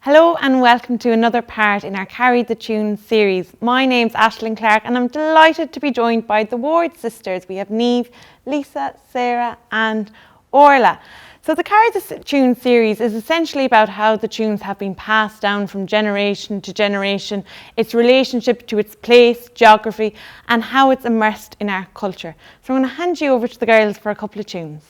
Hello and welcome to another part in our Carry the Tune series. My name's Aisling Clark and I'm delighted to be joined by the Ward sisters. We have Niamh, Lisa, Sarah and Orla. So the Carry the Tune series is essentially about how the tunes have been passed down from generation to generation, its relationship to its place, geography and how it's immersed in our culture. So I'm going to hand you over to the girls for a couple of tunes.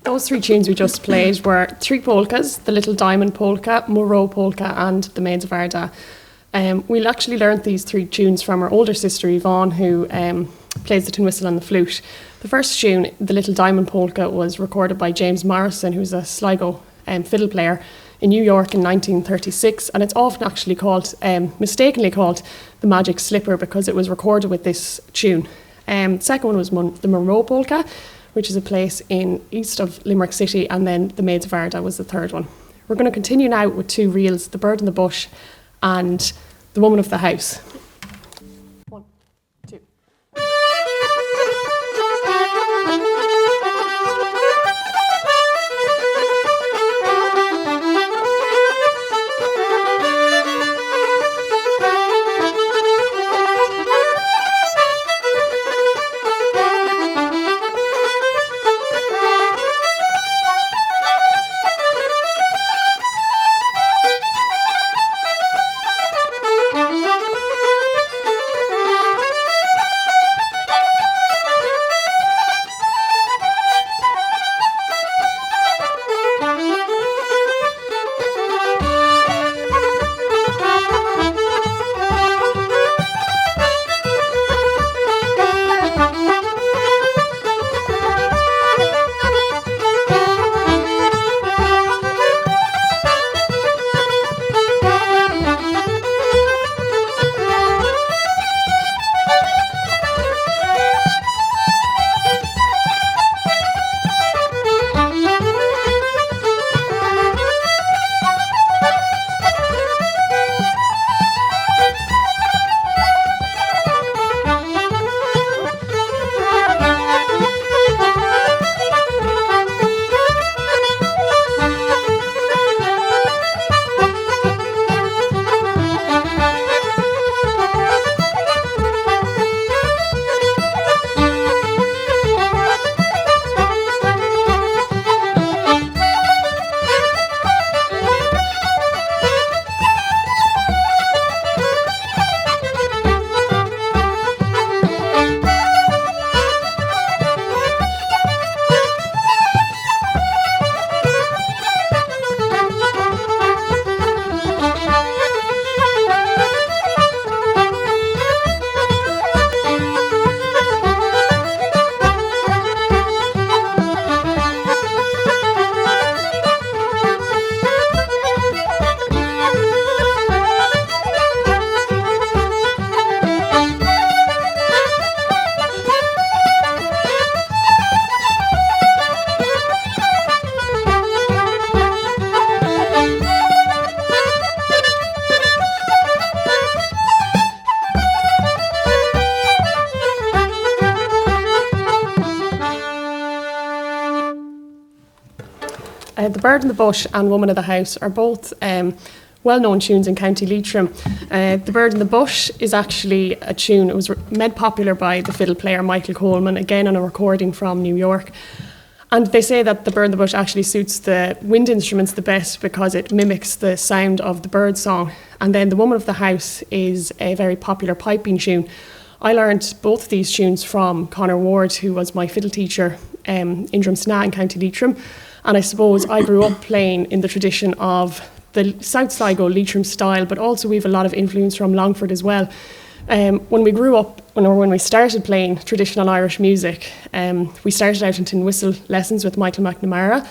Those three tunes we just played were three polkas, the Little Diamond Polka, Moreau Polka and the Maids of Arda. We actually learnt these three tunes from our older sister Yvonne, who plays the tin whistle and the flute. The first tune, the Little Diamond Polka, was recorded by James Morrison, who's a Sligo fiddle player in New York in 1936, and it's often actually called, mistakenly called, the Magic Slipper because it was recorded with this tune. The second one was the Moreau Polka, which is a place in east of Limerick City, and then the Maids of Arda was the third one. We're going to continue now with two reels, The Bird in the Bush and The Woman of the House. One, two. The Bird in the Bush and Woman of the House are both well-known tunes in County Leitrim. The Bird in the Bush is actually a tune, it was made popular by the fiddle player Michael Coleman, again on a recording from New York. And they say that the Bird in the Bush actually suits the wind instruments the best because it mimics the sound of the bird song. And then The Woman of the House is a very popular piping tune. I learned both of these tunes from Conor Ward, who was my fiddle teacher in Drumsna in County Leitrim. And I suppose I grew up playing in the tradition of the South Sligo Leitrim style, but also we have a lot of influence from Longford as well. When we grew up, when we started playing traditional Irish music, we started out in tin whistle lessons with Michael McNamara,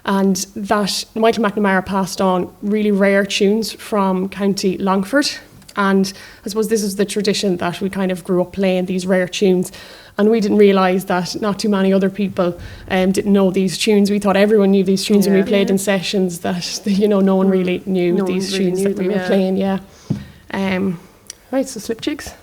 and that Michael McNamara passed on really rare tunes from County Longford. And I suppose this is the tradition that we kind of grew up playing, these rare tunes. And we didn't realise that not too many other people didn't know these tunes. We thought everyone knew these tunes when we played in sessions that, no one really knew these tunes that we were playing, Right, so slip jigs.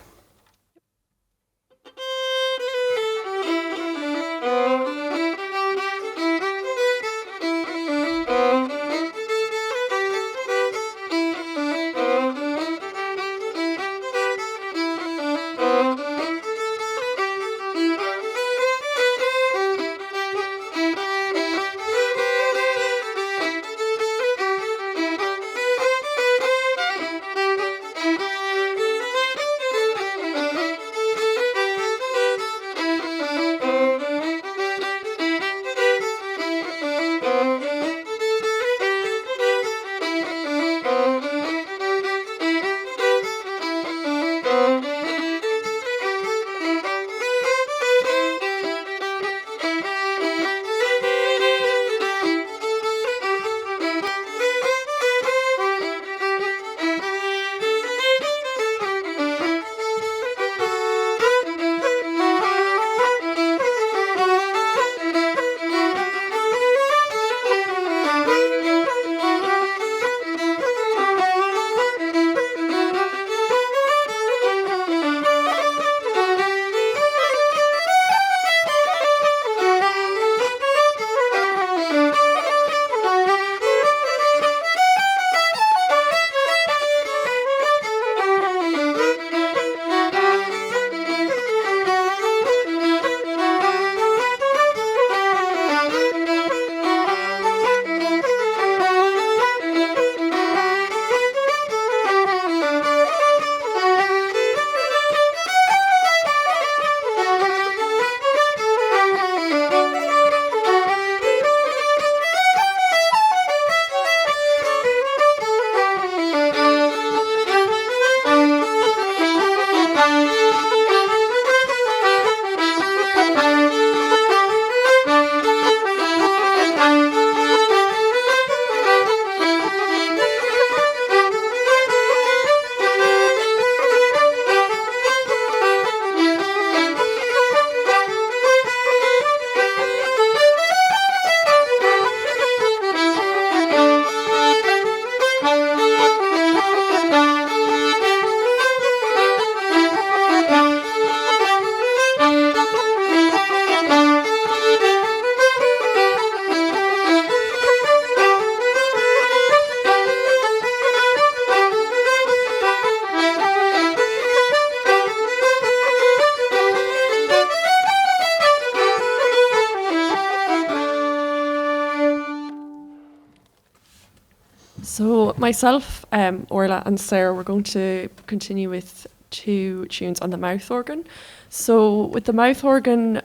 So myself, Orla and Sarah, we're going to continue with 2 tunes on the mouth organ. So with the mouth organ,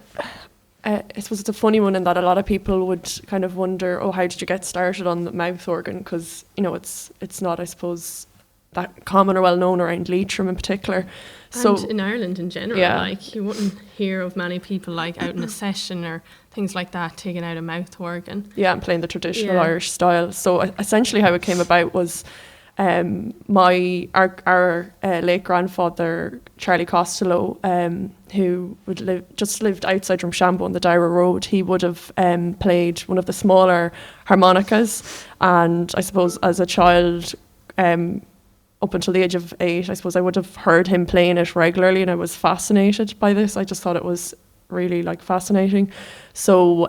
I suppose it's a funny one in that a lot of people would kind of wonder, how did you get started on the mouth organ? Because, it's not, I suppose, that common or well known around Leitrim in particular. And in Ireland in general, you wouldn't hear of many people out in a session or things like that taking out a mouth organ. Yeah, and playing the traditional Irish style. So essentially how it came about was our late grandfather, Charlie Costello, who lived outside Drumshanbo on the Dara Road. He would have played one of the smaller harmonicas, and I suppose as a child, up until the age of 8, I suppose I would have heard him playing it regularly, and I was fascinated by this. I just thought it was really like fascinating. So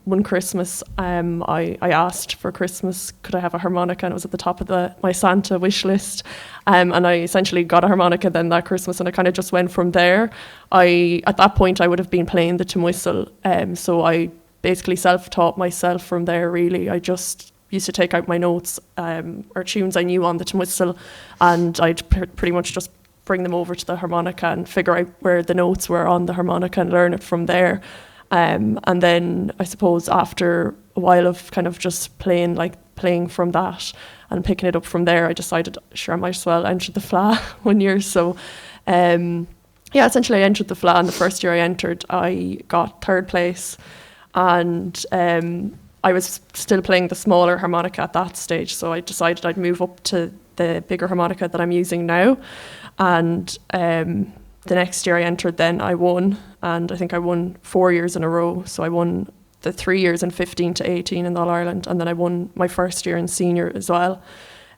one Christmas, I asked for Christmas, could I have a harmonica? And it was at the top of my Santa wish list. And I essentially got a harmonica then that Christmas, and I kind of just went from there. At that point, I would have been playing the tin whistle. So I basically self-taught myself from there, really. I just used to take out my notes or tunes I knew on the tin whistle, and I'd pretty much just bring them over to the harmonica and figure out where the notes were on the harmonica and learn it from there. And then I suppose after a while of kind of just playing from that and picking it up from there, I decided, sure, I might as well enter the FLA one year. So essentially I entered the FLA, and the first year I entered, I got 3rd place. And I was still playing the smaller harmonica at that stage, so I decided I'd move up to the bigger harmonica that I'm using now. And the next year I entered, then I won, and I think I won 4 years in a row. So I won the 3 years in 15 to 18 in All Ireland, and then I won my first year in senior as well.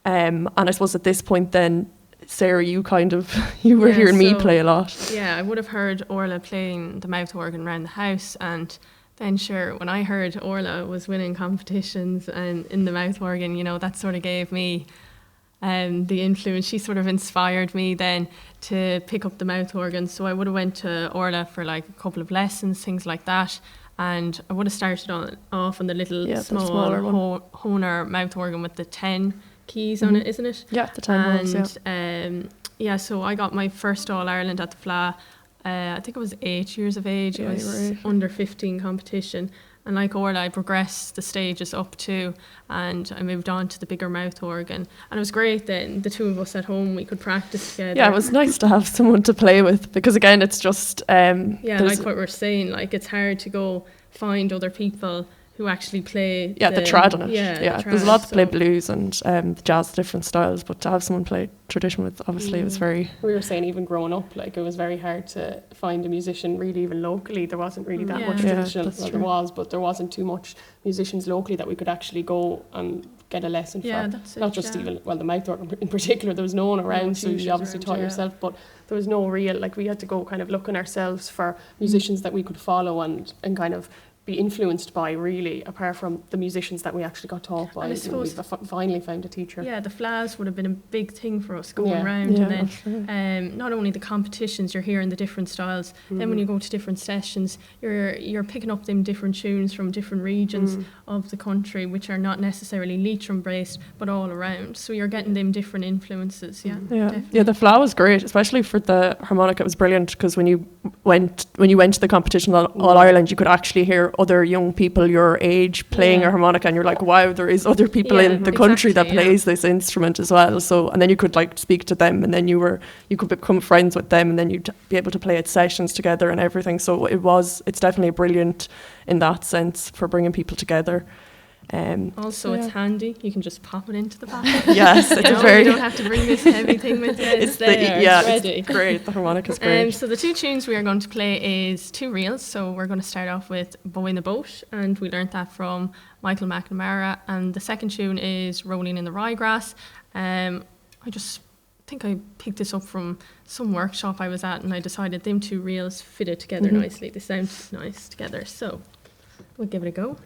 And I suppose at this point then, Sarah, you were hearing me play a lot. Yeah, I would have heard Orla playing the mouth organ around the house, and then sure, when I heard Orla was winning competitions and in the mouth organ, that sort of gave me the influence. She sort of inspired me then to pick up the mouth organ. So I would have went to Orla for like a couple of lessons, things like that. And I would have started off on the little small Honer mouth organ with the 10 keys on it, isn't it? Yeah, the 10 ones, yeah. So I got my first All Ireland at the FLA. I think I was 8 years of age. It was under 15 competition. And like Orla, I progressed the stages up too, and I moved on to the bigger mouth organ. And it was great then, the two of us at home, we could practice together. Yeah, it was nice to have someone to play with, because again, it's just... like what we're saying, like it's hard to go find other people who actually play the trad on it. Yeah, there's a lot that play blues and jazz, different styles, but to have someone play tradition with, obviously, it was very... We were saying even growing up, like it was very hard to find a musician really even locally. There wasn't really that much traditional, well, there was, but there wasn't too much musicians locally that we could actually go and get a lesson for. Not just even, well, the mouth organ in particular, there was no one around, so you obviously taught yourself, but there was no real, like we had to go kind of looking ourselves for musicians that we could follow and kind of be influenced by, really, apart from the musicians that we actually got taught by. And we finally found a teacher. Yeah, the FLAs would have been a big thing for us going around, and then not only the competitions, you're hearing the different styles. Then when you go to different sessions, you're picking up them different tunes from different regions of the country, which are not necessarily Leitrim based, but all around. So you're getting them different influences. Yeah, the FLA was great, especially for the harmonica. It was brilliant because when you went to the competition All Ireland, you could actually hear other young people your age playing a harmonica, and you're like, wow, there is other people in the country that plays this instrument as well. So, and then you could like speak to them, and then you could become friends with them, and then you'd be able to play at sessions together and everything. So it's definitely brilliant in that sense for bringing people together. Also, it's handy. You can just pop it into the pocket. Yes, it's you don't have to bring this heavy thing with you. It's ready. It's great. The harmonica's great. So the two tunes we are going to play is two reels. So we're going to start off with Boy in the Boat, and we learnt that from Michael McNamara. And the second tune is Rolling in the Ryegrass. I think I picked this up from some workshop I was at, and I decided them two reels fitted together nicely. They sound nice together. So we'll give it a go.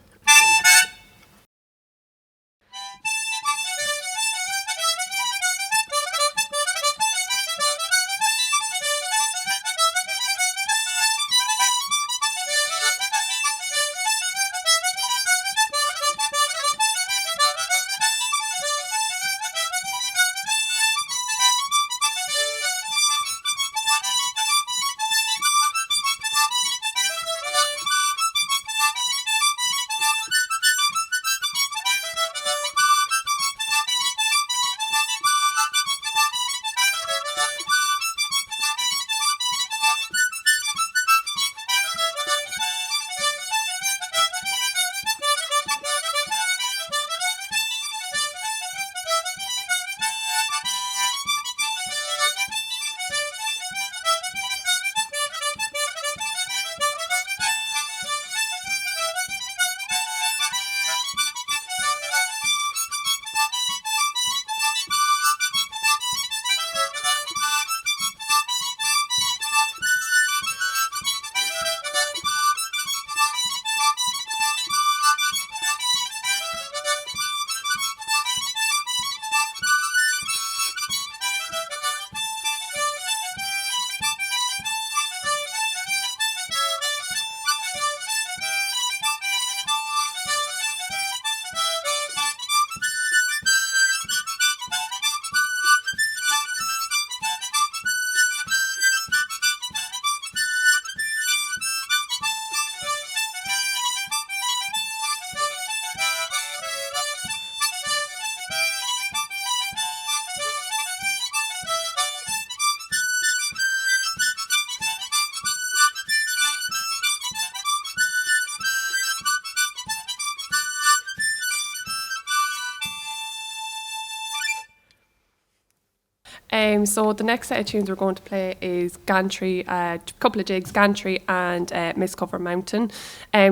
So the next set of tunes we're going to play is Gantry, a couple of jigs, Gantry and Miss Cover Mountain.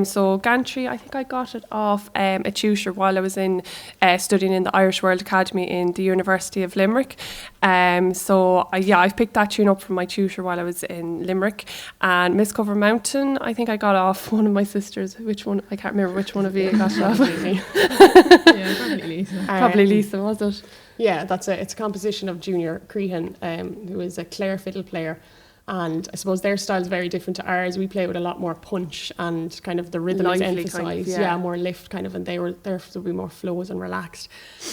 So Gantry, I think I got it off a tutor while I was in studying in the Irish World Academy in the University of Limerick. I've picked that tune up from my tutor while I was in Limerick. And Miss Cover Mountain, I think I got off one of my sisters. Which one? I can't remember which one of you got it off. Yeah, probably Lisa. Probably Lisa, was it? Yeah, it's a composition of Junior Crehan, who is a Clare fiddle player. And I suppose their style is very different to ours. We play with a lot more punch and kind of the rhythm is Lively emphasised. kind of, More lift kind of, and theirs would be more flows and relaxed.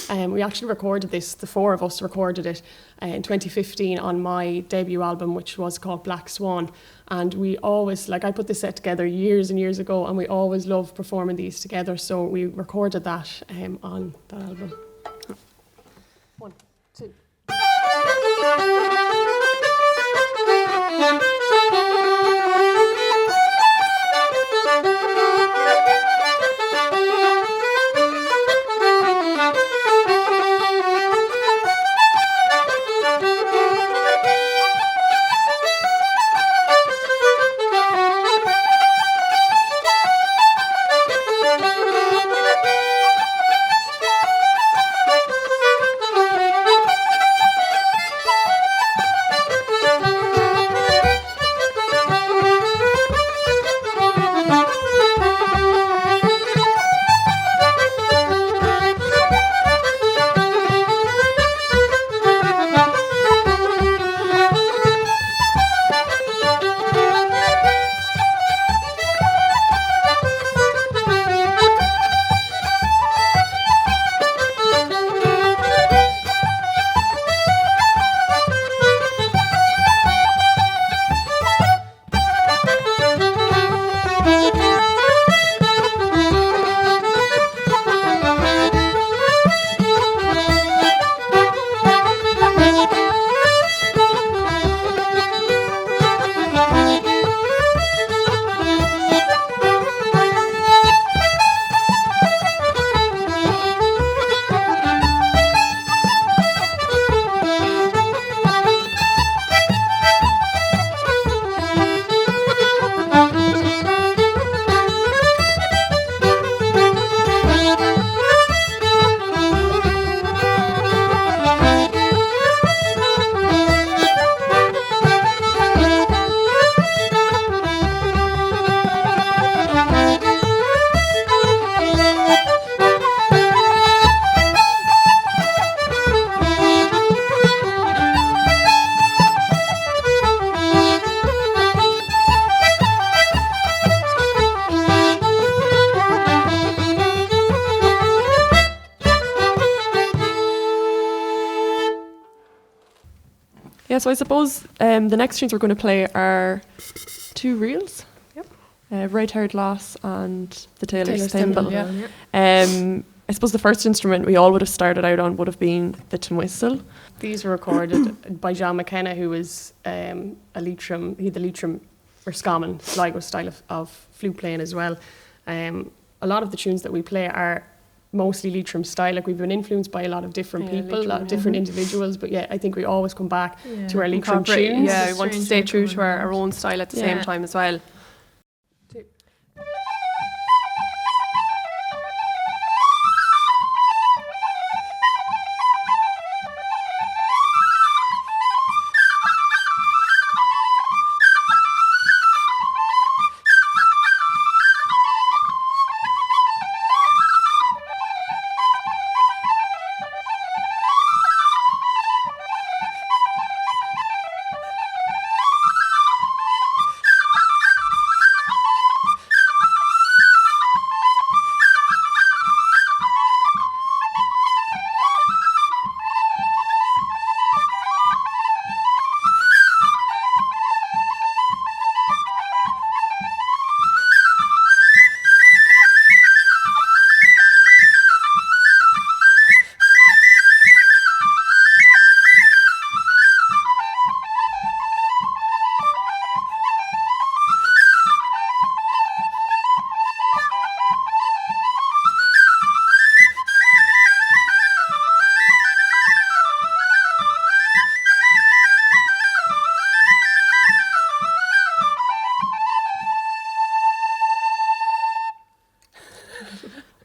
We actually recorded this, the four of us recorded it in 2015 on my debut album, which was called Black Swan. And we always, I put this set together years and years ago, and we always love performing these together. So we recorded that on that album. 1, 2. So I suppose the next tunes we're going to play are two reels. Yep. Right-haired lass and the Taylor's thimble. Yeah. I suppose the first instrument we all would have started out on would have been the tin whistle. These were recorded by John McKenna, who was a Leitrim, he had the Leitrim or Scammon, Sligo style of flute playing as well. A lot of the tunes that we play are mostly Leitrim style. We've been influenced by a lot of different people, Leitrim, a lot of different individuals, but I think we always come back to our Leitrim Incorporate- tunes. Yeah, we want to stay true to our own style at the same time as well.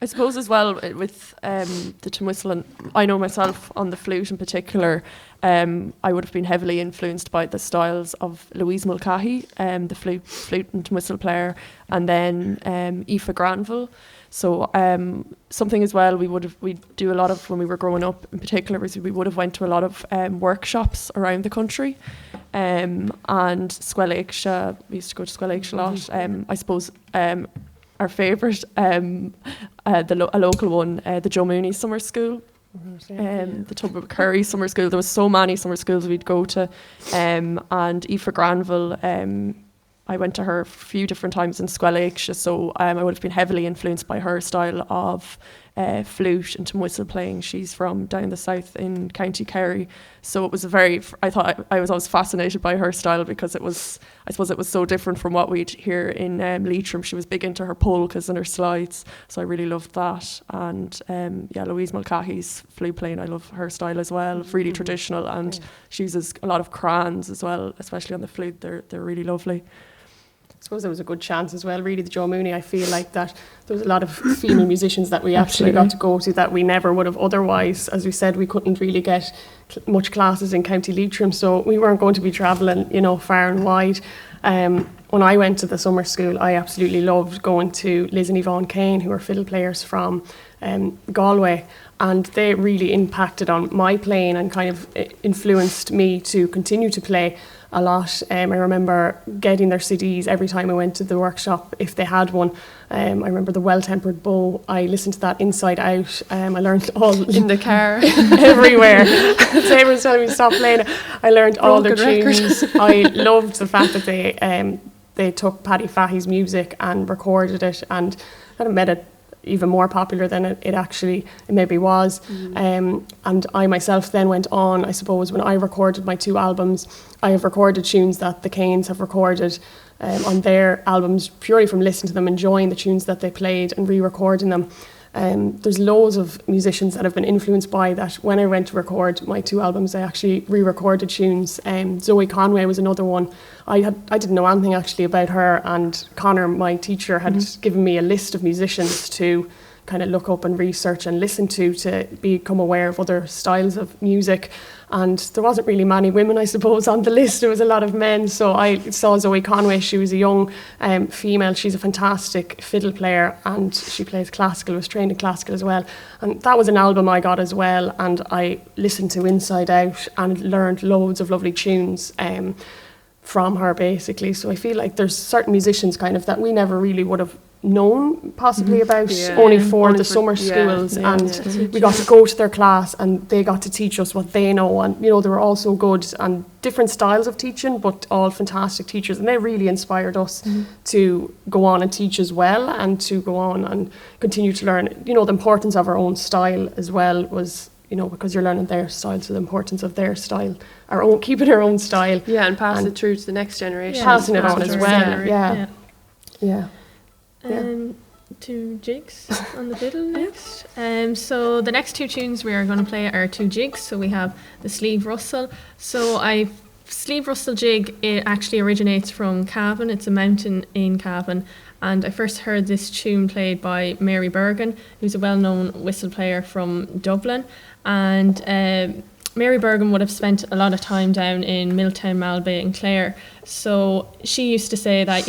I suppose as well with the tin whistle, and I know myself on the flute in particular, I would have been heavily influenced by the styles of Louise Mulcahy, the flute and tin whistle player, and then Aoife Granville. So something as well we do a lot of when we were growing up in particular was we would have went to a lot of workshops around the country, and Squel Aoiche, we used to go to Squel Aoiche a lot. I suppose our favourite, a local one, the Joe Mooney Summer School, the Tubber Curry Summer School. There was so many summer schools we'd go to, and Aoife Granville, I went to her a few different times in Squel Aoiche, so I would have been heavily influenced by her style of flute and tin whistle playing. She's from down the south in County Kerry, so it was I was always fascinated by her style because I suppose it was so different from what we'd hear in Leitrim. She was big into her polkas and her slides, so I really loved that. And Louise Mulcahy's flute playing, I love her style as well, really traditional, and she uses a lot of crayons as well, especially on the flute. They're really lovely. I suppose there was a good chance as well, really, the Joe Mooney. I feel like that there was a lot of female musicians that we actually got to go to that we never would have otherwise. As we said, we couldn't really get much classes in County Leitrim, so we weren't going to be travelling, far and wide. When I went to the summer school, I absolutely loved going to Liz and Yvonne Kane, who are fiddle players from Galway, and they really impacted on my playing and kind of influenced me to continue to play a lot. I remember getting their CDs every time I went to the workshop, if they had one. I remember the Well-Tempered Bow. I listened to that inside out. I learned all in the car, everywhere. Sarah was telling me to stop playing it. I learned all their tunes. I loved the fact that they took Paddy Fahey's music and recorded it, and kind of made it even more popular than it maybe was. And I myself then went on, I suppose, when I recorded my 2 albums, I have recorded tunes that the Kanes have recorded on their albums purely from listening to them, enjoying the tunes that they played and re-recording them. There's loads of musicians that have been influenced by that. When I went to record my 2 albums, I actually re-recorded tunes. Zoe Conway was another one. I didn't know anything actually about her, and Connor, my teacher, had given me a list of musicians to kind of look up and research and listen to become aware of other styles of music. And there wasn't really many women, I suppose, on the list. There was a lot of men. So I saw Zoe Conway. She was a young female. She's a fantastic fiddle player, and she plays classical, was trained in classical as well. And that was an album I got as well, and I listened to inside out and learned loads of lovely tunes from her, basically. So I feel like there's certain musicians kind of that we never really would have known possibly about, only for the summer schools, and we got to go to their class and they got to teach us what they know, and they were all so good, and different styles of teaching, but all fantastic teachers, and they really inspired us to go on and teach as well, and to go on and continue to learn. The importance of our own style as well was, because you're learning their style, so the importance of their style, keeping our own style, and pass it through to the next generation, passing it on as well. To jigs on the fiddle next. So the next 2 tunes we are going to play are 2 jigs. So we have the Sleeve Rustle. So Sleeve Rustle jig, it actually originates from Cavan. It's a mountain in Cavan. And I first heard this tune played by Mary Bergen, who's a well-known whistle player from Dublin. And Mary Bergen would have spent a lot of time down in Milltown, Malbay and Clare. So she used to say that,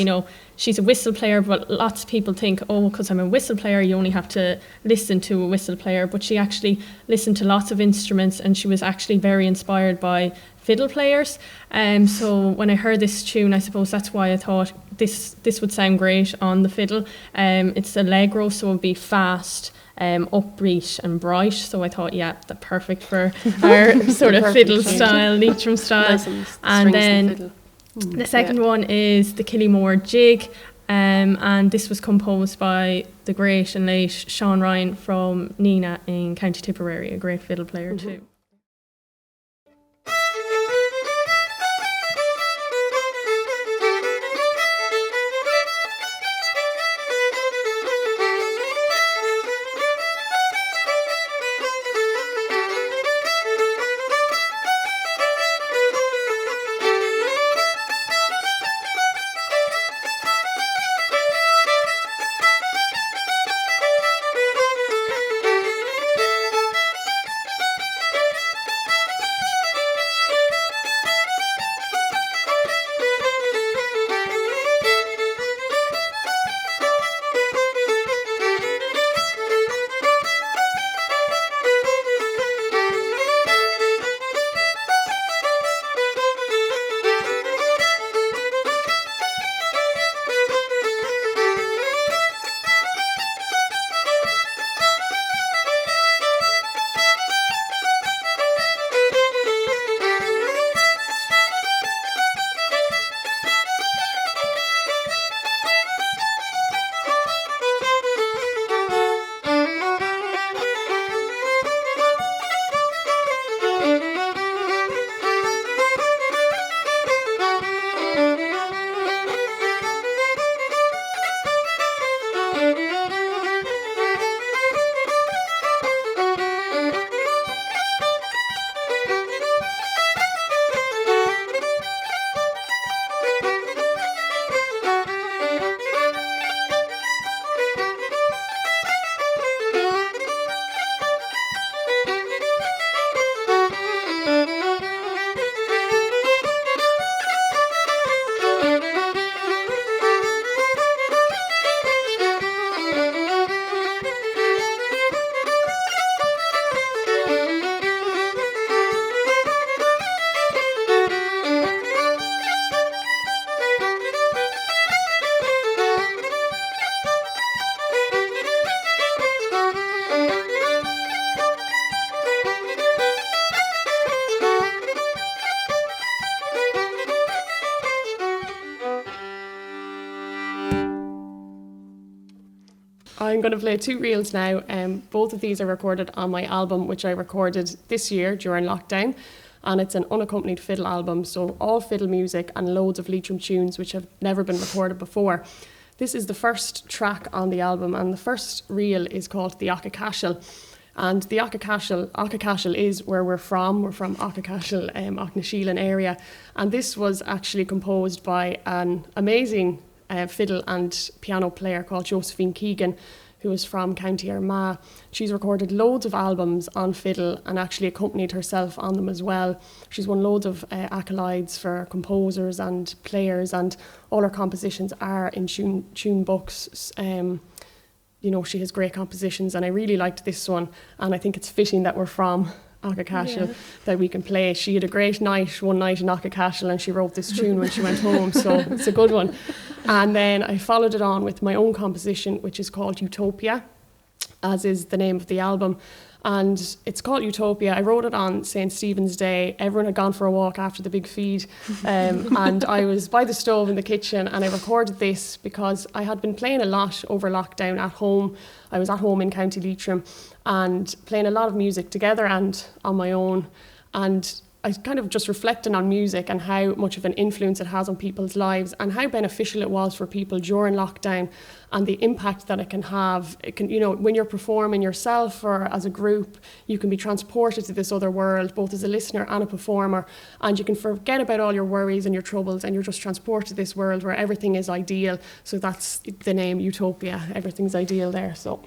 she's a whistle player, but lots of people think, because I'm a whistle player, you only have to listen to a whistle player. But she actually listened to lots of instruments, and she was actually very inspired by fiddle players. So when I heard this tune, I suppose that's why I thought this would sound great on the fiddle. It's allegro, so it would be fast, upbeat and bright. So I thought, that's perfect for our sort of fiddle style, Leitrim style. Nice, and then the second one is the Killimore jig, and this was composed by the great and late Sean Ryan from Nina in County Tipperary, a great fiddle player too. I'm going to play 2 reels now. Both of these are recorded on my album, which I recorded this year during lockdown. And it's an unaccompanied fiddle album, so all fiddle music and loads of Leitrim tunes which have never been recorded before. This is the first track on the album, and the first reel is called the Aughnasheelin. And the Aughnasheelin is where we're from. We're from Aughnasheelin, Aughnasheelin area. And this was actually composed by an amazing fiddle and piano player called Josephine Keegan, who is from County Armagh. She's recorded loads of albums on fiddle and actually accompanied herself on them as well. She's won loads of accolades for composers and players, and all her compositions are in tune books. You know, she has great compositions, and I really liked this one, and I think it's fitting that we're from Aughnasheelin, that we can play. She had a great night one night in Aughnasheelin, and she wrote this tune when she went home, so it's a good one. And then I followed it on with my own composition, which is called Utopia, as is the name of the album. And it's called Utopia. I wrote it on St. Stephen's Day. Everyone had gone for a walk after the big feed. And I was by the stove in the kitchen, and I recorded this because I had been playing a lot over lockdown at home. I was at home in County Leitrim and playing a lot of music together and on my own. And I kind of just reflecting on music and how much of an influence it has on people's lives and how beneficial it was for people during lockdown and the impact that it can have. It can, you know, when you're performing yourself or as a group, you can be transported to this other world, both as a listener and a performer, and you can forget about all your worries and your troubles, and you're just transported to this world where everything is ideal. So that's the name, Utopia. Everything's ideal there. So.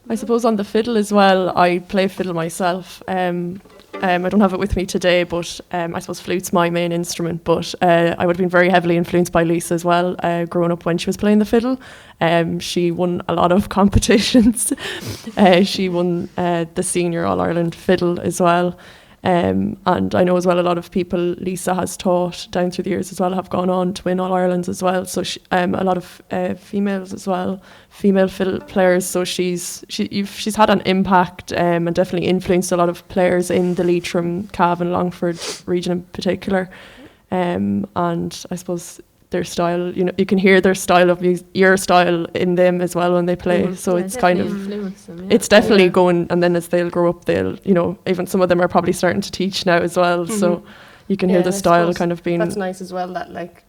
I suppose on the fiddle as well, I play fiddle myself. I don't have it with me today, but I suppose flute's my main instrument. But I would have been very heavily influenced by Lisa as well, growing up when she was playing the fiddle. She won a lot of competitions. She won the Senior All-Ireland Fiddle as well. And I know as well a lot of people Lisa has taught down through the years as well have gone on to win All Irelands as well. So a lot of females as well, female fiddle players. So she's had an impact and definitely influenced a lot of players in the Leitrim, Cavan, Longford region in particular. And I suppose their style, you know, you can hear their style of music, your style in them as well when they play. So it's kind of, it's definitely going, and then as they'll grow up, they'll, you know, even some of them are probably starting to teach now as well. So you can hear the style kind of being. That's nice as well, that like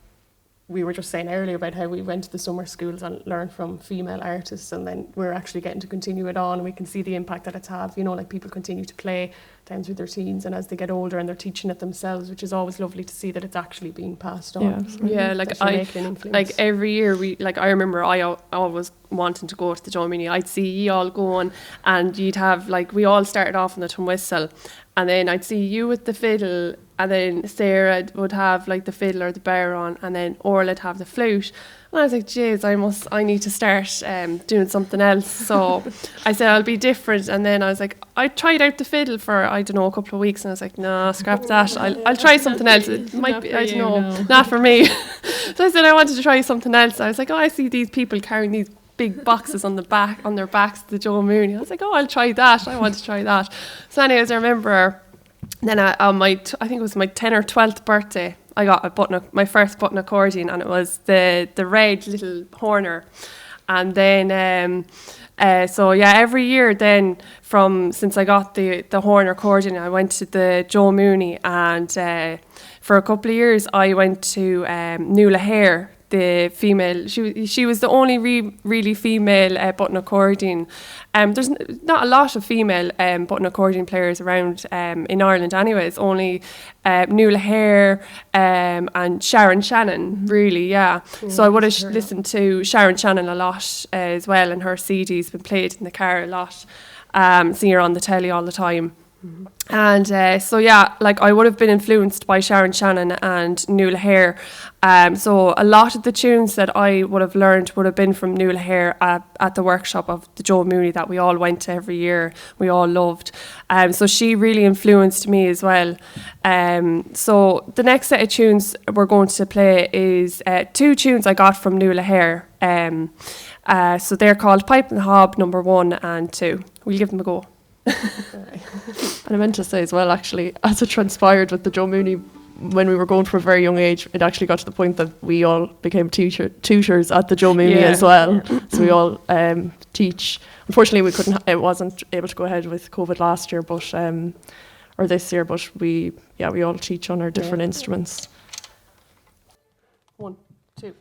we were just saying earlier about how we went to the summer schools and learned from female artists, and then we're actually getting to continue it on, and we can see the impact that it's had. You know, like people continue to play down through their teens, and as they get older and they're teaching it themselves, which is always lovely to see that it's actually being passed on. Like every year I remember I always wanting to go to the Joe Mini. I'd see you all going, and you'd have like, we all started off on the tom whistle, and then I'd see you with the fiddle, and then Sarah would have like the fiddle or the bodhran, and then Orla'd have the flute. And I was like, geez, I need to start doing something else. So I said, I'll be different. And then I was like, I tried out the fiddle for, I don't know, a couple of weeks. And I was like, no, scrap that. I'll try something else. It might be, I don't know, not for me. So I said, I wanted to try something else. I was like, oh, I see these people carrying these big boxes on their backs to the Joe Mooney. I was like, oh, I'll try that. I want to try that. So anyways, I remember then on I think it was my 10th or 12th birthday, I got my first button accordion, and it was the red little horner. And then so yeah, every year then since I got the horn accordion, I went to the Joe Mooney, and for a couple of years I went to Niamh Ward, the female. She was the only really female button accordion. There's not a lot of female button accordion players around in Ireland anyway. It's only Niamh Ward and Sharon Shannon, really, yeah. So I would have listened to Sharon Shannon a lot as well, and her CD's been played in the car a lot. See her on the telly all the time. And so yeah, like I would have been influenced by Sharon Shannon and Niamh Ward. So a lot of the tunes that I would have learned would have been from Niamh Ward at the workshop of the Joe Mooney that we all went to every year. We all loved. So she really influenced me as well. So the next set of tunes we're going to play is 2 tunes I got from Niamh Ward. So they're called Pipe and Hob number 1 and 2. We'll give them a go. And I meant to say as well, actually, as it transpired with the Joe Mooney, when we were going from a very young age, it actually got to the point that we all became tutors at the Joe Mooney as well. So we all teach. Unfortunately, it wasn't able to go ahead with COVID last year, but or this year, but we all teach on our different instruments. 1, 2.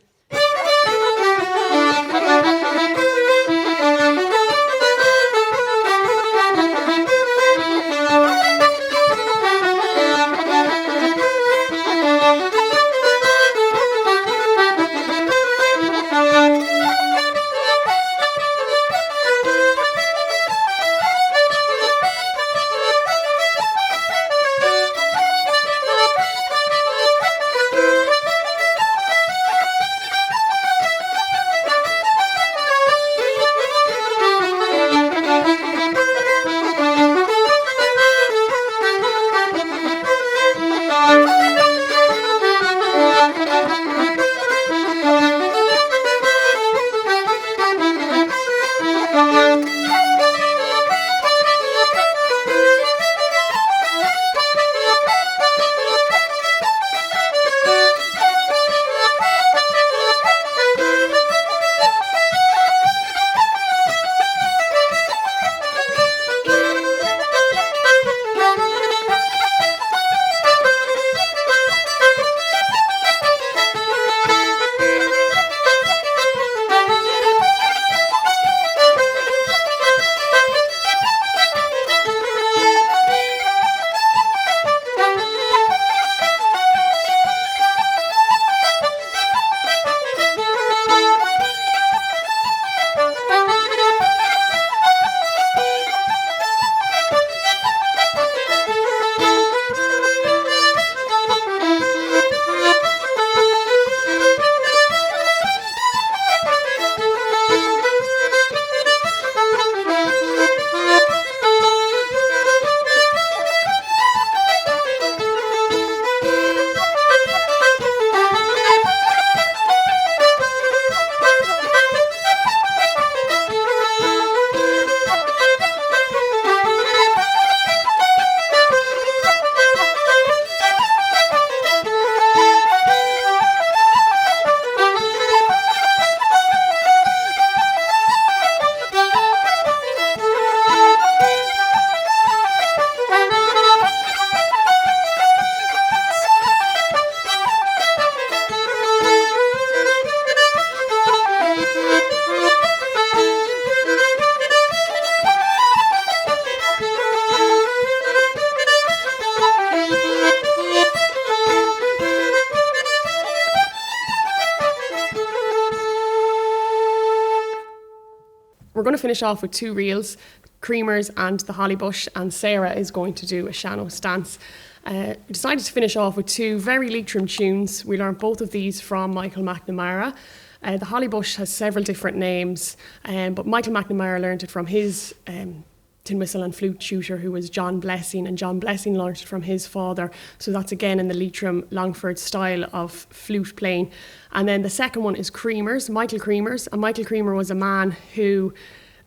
we're going to finish off with 2 reels, Creamers and the Hollybush, and Sarah is going to do a Sean-nós dance. We decided to finish off with 2 very Leitrim tunes. We learned both of these from Michael McNamara. The Hollybush has several different names, but Michael McNamara learned it from his tin whistle and flute tutor, who was John Blessing, and John Blessing learned it from his father. So that's again in the Leitrim Longford style of flute playing. And then the second one is Creamers, Michael Creamers. And Michael Creamer was a man who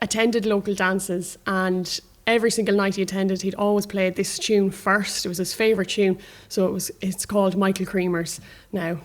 attended local dances, and every single night he attended, he'd always played this tune first. It was his favourite tune, so it's called Michael Creamers now.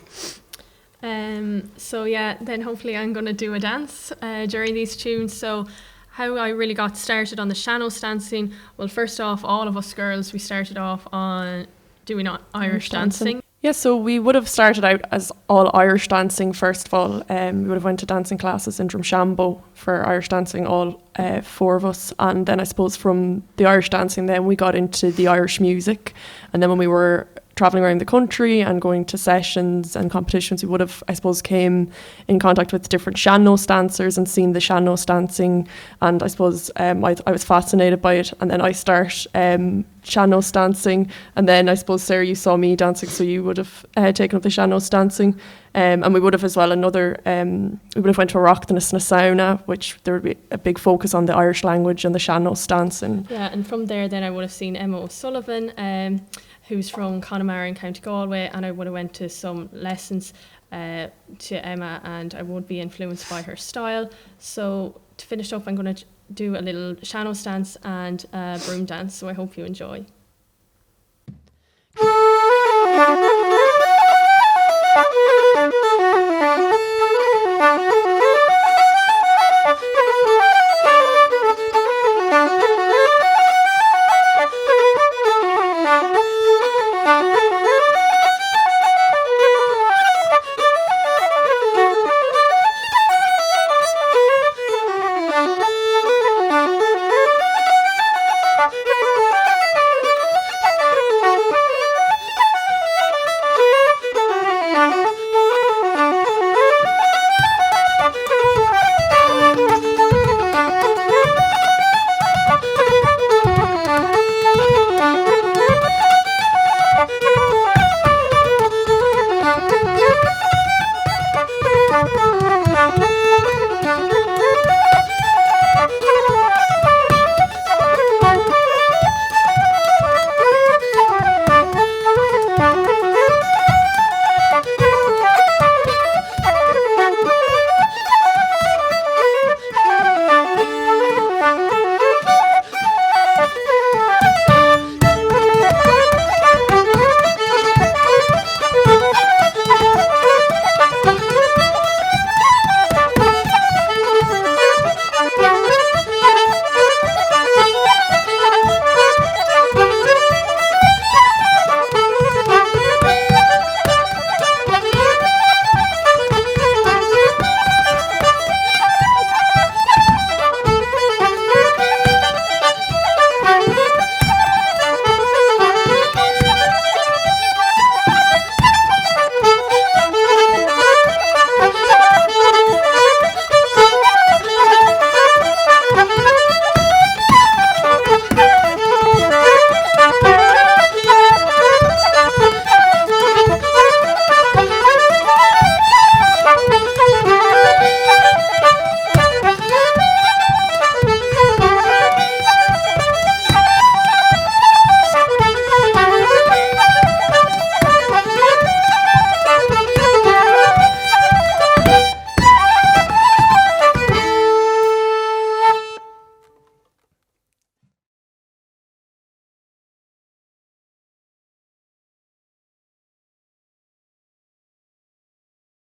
So yeah, then hopefully I'm going to do a dance during these tunes. So how I really got started on the Sean-nós dancing, well, first off, all of us girls, we started off on doing Irish dancing. Yeah, so we would have started out as all Irish dancing first of all. We would have went to dancing classes in Drumshanbo for Irish dancing, all 4 of us. And then I suppose from the Irish dancing then we got into the Irish music. And then when we were travelling around the country and going to sessions and competitions, we would have, I suppose, came in contact with different Sean-nós dancers and seen the Sean-nós dancing. And I suppose I was fascinated by it. And then I start Sean-nós dancing. And then I suppose, Sarah, you saw me dancing, so you would have taken up the Sean-nós dancing. And we would have as well we would have went to a Aughnasheelin and a sauna, which there would be a big focus on the Irish language and the Sean-nós dancing. Yeah, and from there then I would have seen Emma O'Sullivan, who's from Connemara in County Galway, and I would have went to some lessons to Emma, and I would be influenced by her style. So to finish up, I'm going to do a little Sean-nós dance and a broom dance, so I hope you enjoy.